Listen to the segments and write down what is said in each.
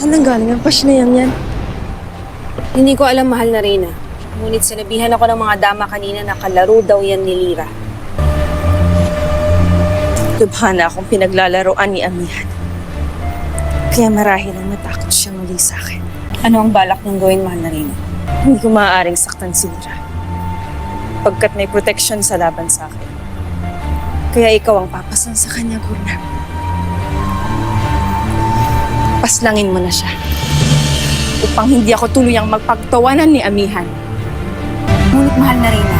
Saan nanggaling ang pasnayang yan? Hindi ko alam, mahal na Reyna. Ngunit sinabihan ako ng mga dama kanina na kalaro daw yan ni Lyra. Lubha na akong pinaglalaroan ni Amihan. Kaya marahil ang natakot siya muli sa akin. Ano ang balak mong gawin, mahal na Reyna? Hindi ko maaaring saktan si Lyra. Pagkat may protection sa laban sa akin. Kaya ikaw ang papasan sa kanya, Gurna. Paslangin mo na siya. Upang hindi ako tuluyang magpagtawanan ni Amihan. Ngunit, mahal na Reyna,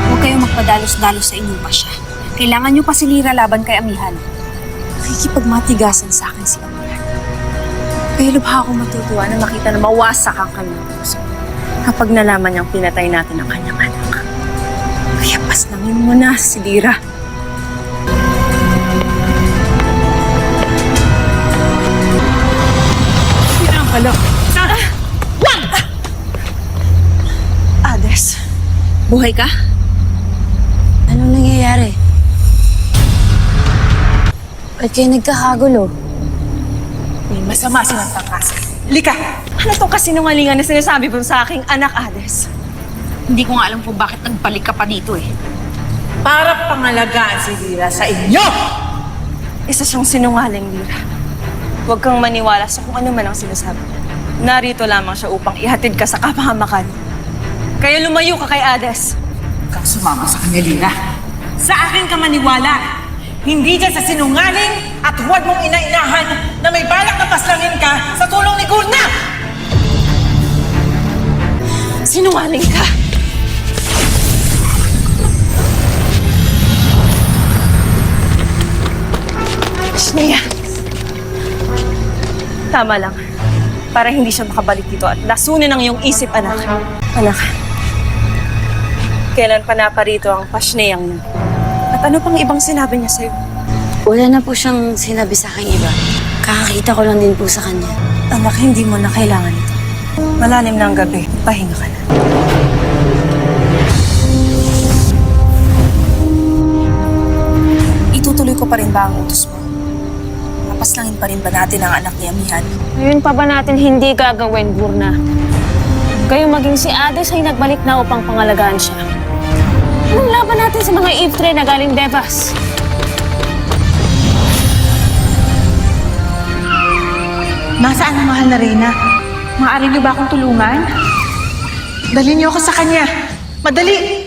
huwag kayong magpadalos-dalos sa inyong pasya. Kailangan niyo pa si Lyra laban kay Amihan. Nakikipagmatigasan sa akin si Amihan. Kaya lubha akong matutuwa na makita na mawasak ang kanyang puso kapag nalaman niyang pinatay natin ang kanyang anak. Kaya paslangin mo na si Lyra. Pala. Wag! Ades. Buhay ka? Anong nangyayari? Ba't kayo nagkakagulo? May masama silang tangkas. Lika! Ano tong kasinungalingan na sinasabi mo sa aking anak, Ades? Hindi ko nga alam kung bakit nagbalik ka pa dito eh. Para pangalagaan si Lyra sa inyo! Isa siyang sinungaling, Lyra. Huwag kang maniwala sa kung ano man ang sinasabi. Narito lamang siya upang ihatid ka sa kapahamakan. Kaya lumayo ka kay Ades. Huwag kang sumama sa kanya, Lyra. Sa akin ka maniwala. Hindi dyan sa sinungaling at huwag mong inainahan na may balak na paslangin ka sa tulong ni Gurna! Sinungaling ka! Shneya! Tama lang. Para hindi siya makabalik dito at lasunin ang iyong isip, anak. Anak, kailan pa naparito ang Pasneyang na? At ano pang ibang sinabi niya sa'yo? Wala na po siyang sinabi sa akin iba. Kakakita ko lang din po sa kanya. Anak, hindi mo na kailangan ito. Malalim na ang gabi. Pahinga ka na. Itutuloy ko pa rin ba ang utos mo? Paslangin pa rin ba natin ang anak ni Amihan? Ngayon pa ba natin hindi gagawin, Gurna? Kayo maging si Ades ay nagbalik na upang pangalagaan siya. Anong laban natin sa mga Iftre na galing Devas? Nasaan ang mahal na Reyna? Maaari niyo ba akong tulungan? Dalhin niyo ako sa kanya. Madali!